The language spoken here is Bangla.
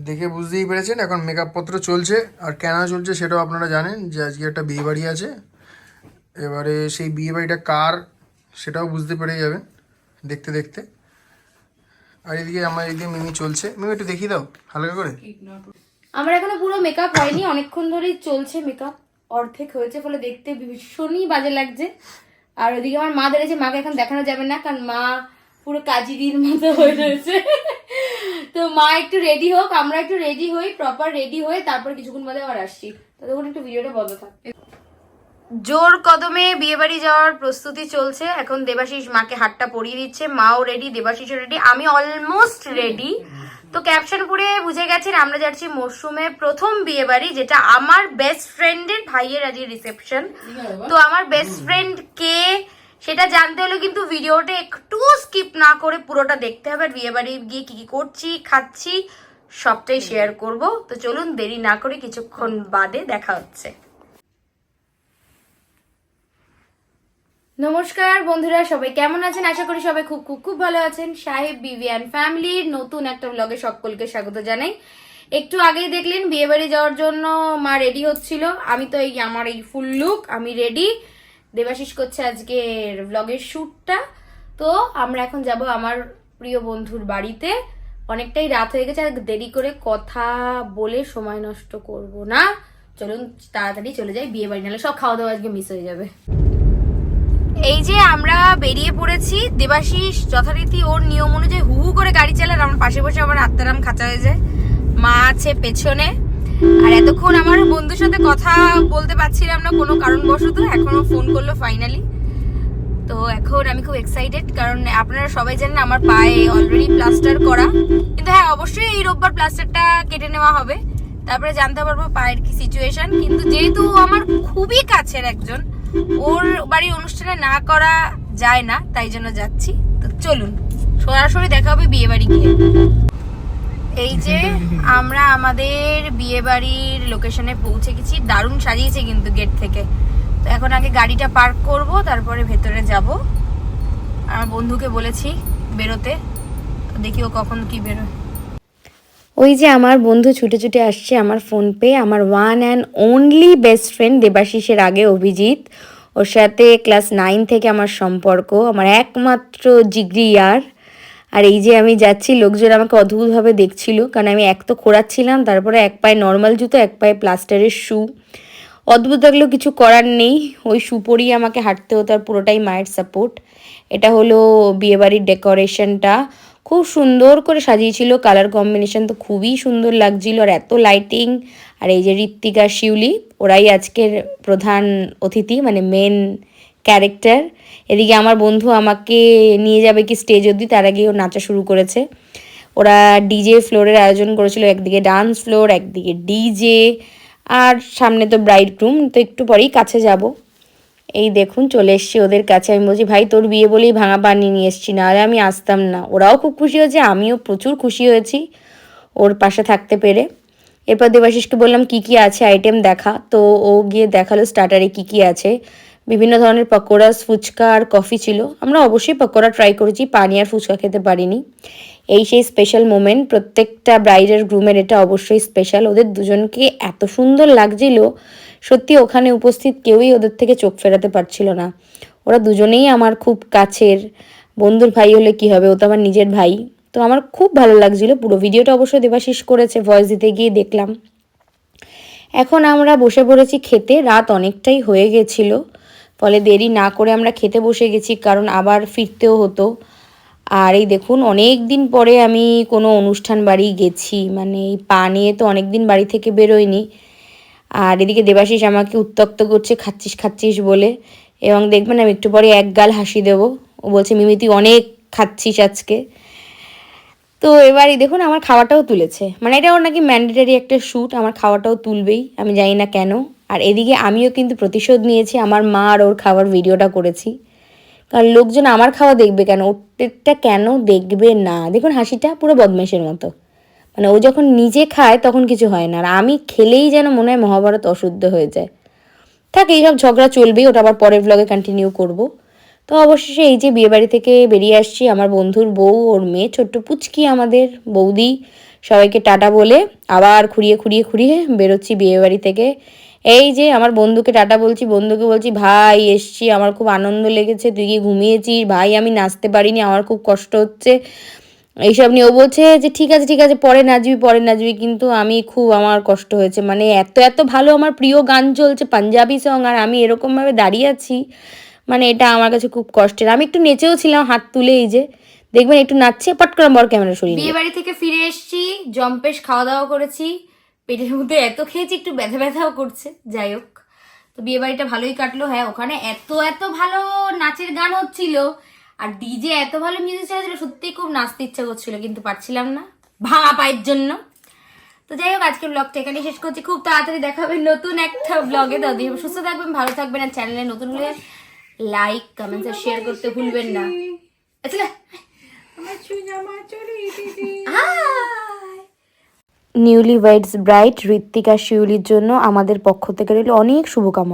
দেখে বুঝতেই পেরেছেন এখন মেকআপ পত্র চলছে। আর কেন চলছে সেটাও আপনারা জানেন যে আজকে একটা বিয়ে বাড়ি আছে। এবারে সেই বিয়ে বাড়িটা কার সেটাও বুঝতে পেরে যাবেন দেখতে দেখতে। আর এদিকে আমার এদিকে মিমি চলছে। মিমি একটু দেখিয়ে দাও হালকা করে। আমার এখনো পুরো মেকআপ হয়নি, অনেকক্ষণ ধরেই চলছে মেকআপ, অর্ধেক হয়েছে ফলে দেখতে ভীষণই বাজে লাগছে। আর ওদিকে আমার মা দাঁড়িয়েছে, মাকে এখন দেখানো যাবে না কারণ মা পুরো কাজিরির মতো হয়ে রয়েছে। তো মা একটু রেডি হোক, আমরা একটু রেডি হই, প্রপার রেডি হয়ে তারপর কিছুক্ষণ বাদে আবার আসছি। ততক্ষণ একটু ভিডিওটা বন্ধ থাক। জোর কদমে বিয়ে বাড়ি যাওয়ার প্রস্তুতি চলছে। এখন দেবাশিস মাকে হাতটা পরিয়ে দিচ্ছে, মাও রেডি, দেবাশিসও রেডি, আমি অলমোস্ট রেডি। তো ক্যাপশন পড়ে বুঝে গেছেন আমরা যাচ্ছি মরশুমে প্রথম বিয়ে বাড়ি, যেটা আমার বেস্ট ফ্রেন্ডের ভাইয়ের আজকে রিসেপশন। তো আমার বেস্ট ফ্রেন্ড কে সেটা জানতে হলে কিন্তু ভিডিওটা একটু স্কিপ না করে পুরোটা দেখতে হবে। বিয়ে বাড়ি গিয়ে কি কি করছি খাচ্ছি সবটাই শেয়ার করব। তো চলুন দেরি না করে কিছুক্ষণ বাদে দেখা হচ্ছে। নমস্কার বন্ধুরা, সবাই কেমন আছেন? আশা করি সবাই খুব খুব খুব ভালো আছেন। সাহেব বিবিয়ান ফ্যামিলির নতুন একটা ব্লগে সকলকে স্বাগত জানাই। একটু আগেই দেখলেন বিয়ে বাড়ি যাওয়ার জন্য মা রেডি হচ্ছিল। আমি তো এই আমার এই ফুল লুক, আমি রেডি। দেবাশিস করছে আজকে ব্লগের শ্যুটটা। তো আমরা এখন যাব আমার প্রিয় বন্ধুর বাড়িতে। অনেকটাই রাত হয়ে গেছে, আর দেরি করে কথা বলে সময় নষ্ট করব না। চলুন তাড়াতাড়ি চলে যাই বিয়ে বাড়ি, নাহলে সব খাওয়া দাওয়া আজকে মিস হয়ে যাবে। এই যে আমরা বেরিয়ে পড়েছি। দেবাশিস যথারীতি ওর নিয়ম অনুযায়ী হু হু করে গাড়ি চালায়, আমার পাশে বসে আমার আত্মারাম খাঁচা হয়ে যায়। মা আছে পেছনে। আর এতক্ষণ আমার বন্ধুর সাথে কথা বলতে পারছিলাম না কোনো কারণবশত, এখনো ফোন করলো ফাইনালি। তো এখন আমি খুব এক্সাইটেড, কারণ আপনারা সবাই জানেন আমার পায়ে অলরেডি প্লাস্টার করা। কিন্তু হ্যাঁ, অবশ্যই এই রোববার প্লাস্টারটা কেটে নেওয়া হবে, তারপরে জানতে পারবো পায়ের কি সিচুয়েশন। কিন্তু যেহেতু আমার খুবই কাছের একজন, ওর বাড়ির অনুষ্ঠানে না করা যায় না, তাই জন্য যাচ্ছি। তো চলুন সরাসরি দেখা হবে বিয়ে বাড়ি গিয়ে। এই যে আমরা আমাদের বিয়ে বাড়ির লোকেশনে পৌঁছে গেছি। দারুণ সাজিয়েছে কিন্তু গেট থেকে। তো এখন আগে গাড়িটা পার্ক করব, তারপরে ভেতরে যাব। আমার বন্ধুকে বলেছি বেরোতে, দেখি ও কখন কি বেরোয়। ওই যে আমার বন্ধু ছুটে ছুটে আসছে আমার ফোন পেয়ে। আমার one and only best friend দেবাশিসের আগে অভিজিৎ, ওর সাথে ক্লাস 9 থেকে আমার সম্পর্ক, আমার একমাত্র জিগরি ইয়ার। আর এই যে আমি যাচ্ছি, লোকজন আমাকে অদ্ভুতভাবে দেখছিল, কারণ আমি এক তো খোঁড়াচ্ছিলাম, তারপরে এক পায়ে নর্মাল জুতো, এক পায়ে প্লাস্টারের শু। অদ্ভুত লাগলেও কিছু করার নেই, ওই শু পরিয়ে আমাকে হাঁটতে হতো। আর পুরোটাই মায়ের সাপোর্ট। এটা হলো বিয়েবাড়ির ডেকোরেশনটা, খুব সুন্দর করে সাজিয়েছিল, কালার কম্বিনেশন তো খুবই সুন্দর লাগছিল, আর এত লাইটিং। আর এই যে ঋত্বিকা শিউলি, ওরাই আজকের প্রধান অতিথি, মানে মেন ক্যারেক্টার। এদিকে আমার বন্ধু আমাকে নিয়ে যাবে কি স্টেজ অবধি, তার আগেও নাচা শুরু করেছে। ওরা ডিজে ফ্লোরের আয়োজন করেছিল, একদিকে ডান্স ফ্লোর, একদিকে ডিজে, আর সামনে তো ব্রাইড গ্রুম। তো একটু পরেই কাছে যাব। এই দেখুন চলে এসছি ওদের কাছে। আমি বলছি, ভাই তোর বিয়ে বলেই ভাঙা পানি নিয়ে এসছি, নাহলে আমি আসতাম না। ওরাও খুব খুশি হয়েছে, আমিও প্রচুর খুশি হয়েছি ওর পাশে থাকতে পেরে। এরপর দেবাশিসকে বললাম কি কি আছে আইটেম দেখা। তো ও গিয়ে দেখালো স্টার্টারে কি কি আছে। বিভিন্ন ধরনের পকোড়া, ফুচকা আর কফি ছিল। আমরা অবশ্যই পকোড়া ট্রাই করেছি, পানি আর ফুচকা খেতে পারিনি। এই সেই স্পেশাল মোমেন্ট, প্রত্যেকটা ব্রাইড আর গ্রুমের এটা অবশ্যই স্পেশাল। ওদের দুজনকে এত সুন্দর লাগছিল, সত্যি ওখানে উপস্থিত কেউই ওদের থেকে চোখ ফেরাতে পারছিল না। ওরা দুজনেই আমার খুব কাছের। বন্ধুর ভাই হলে কি হবে, ও তো আমার নিজের ভাই। তো আমার খুব ভালো লাগছিল। পুরো ভিডিওটা অবশ্যই দেবাশিস করেছে, ভয়েস দিতে গিয়ে দেখলাম। এখন আমরা বসে পড়েছি খেতে। রাত অনেকটাই হয়ে গেছিল, ফলে দেরি না করে আমরা খেতে বসে গেছি, কারণ আবার ফিরতেও হতো। আর এই দেখুন, অনেক দিন পরে আমি কোনো অনুষ্ঠান বাড়ি গেছি, মানে এই পা নিয়ে তো অনেক দিন বাড়ি থেকে বেরোয়নি। আর এদিকে দেবাশিস আমাকে উত্ত্যক্ত করছে খাচ্ছিস খাচ্ছিস বলে, এবং দেখবেন আমি একটু পরে এক গাল হাসি দেবো। ও বলছে মিমি তুই অনেক খাচ্ছিস আজকে। তো এবারই দেখুন আমার খাওয়াটাও তুলেছে, মানে এটা ওর নাকি ম্যান্ডেটারি একটা শ্যুট, আমার খাওয়াটাও তুলবেই, আমি জানি না কেন। আর এদিকে আমিও কিন্তু প্রতিশোধ নিয়েছি, আমার মা আর ওর খাওয়ার ভিডিওটা করেছি। কারণ লোকজন আমার খাওয়া দেখবে কেন, ওরটা কেন দেখবে না। দেখুন হাসিটা পুরো বদমাইশের মতো, মানে ও যখন নিজে খায় তখন কিছু হয় না, আর আমি খেলেই যেন মনে হয় মহাভারত অশুদ্ধ হয়ে যায়। থাক, এইসব ঝগড়া চলবেই, ওটা আবার পরের ব্লগে কন্টিনিউ করব। তো অবশেষে এই যে বিয়েবাড়ি থেকে বেরিয়ে আসছি, আমার বন্ধুর বউ, ওর মেয়ে, ছোট্ট পুচকি আমাদের বৌদি, সবাইকে টাটা বলে আবার খুঁড়িয়ে বেরোচ্ছি বিয়েবাড়ি থেকে। এই যে আমার বন্ধুকে টাটা বলছি, বন্ধুকে বলছি ভাই এসছি, আমার খুব আনন্দ লেগেছে, তুই কি ঘুমিয়েছিস ভাই, আমি নাচতে পারিনি, আমার খুব কষ্ট হচ্ছে এইসব নিয়ে। ও বলছে যে ঠিক আছে পরে নাচবি, কিন্তু আমার কষ্ট হয়েছে, মানে এত ভালো আমার প্রিয় গান চলছে পাঞ্জাবি সং, আর আমি এরকমভাবে দাঁড়িয়ে আছি, মানে এটা আমার কাছে খুব কষ্টের। আমি একটু নেচেও ছিলাম হাত তুলে, এই যে দেখবেন একটু নাচছে, পট করে বর ক্যামেরা সরিয়ে বিয়ে বাড়ি থেকে ফিরে এসেছি, জম্পেশ খাওয়া দাওয়া করেছি, পেটের মধ্যে এত খেয়েছি একটু ব্যথাও করছে, যাই হোক। তো বিয়ে বাড়িটা ভালোই কাটলো। হ্যাঁ, ওখানে এত ভালো নাচের গান হচ্ছিল, আর ডিজে এত ভালো মিউজিক চালাচ্ছিল, সত্যিই খুব নাচতে ইচ্ছা করছিল, কিন্তু পারছিলাম না ভাঙা পায়ের জন্য। তো যাই হোক, আজকের ব্লগটা এখানে শেষ করছি, খুব তাড়াতাড়ি দেখা হবে নতুন একটা ব্লগে। ততদিন সুস্থ থাকবেন, ভালো থাকবেন, আর চ্যানেলে নতুন হলে লাইক কমেন্টস আর শেয়ার করতে ভুলবেন না। নিউলি ওয়েডস ব্রাইড ঋত্বিকা শিউলির জন্য আমাদের পক্ষ থেকে রইল অনেক শুভকামনা।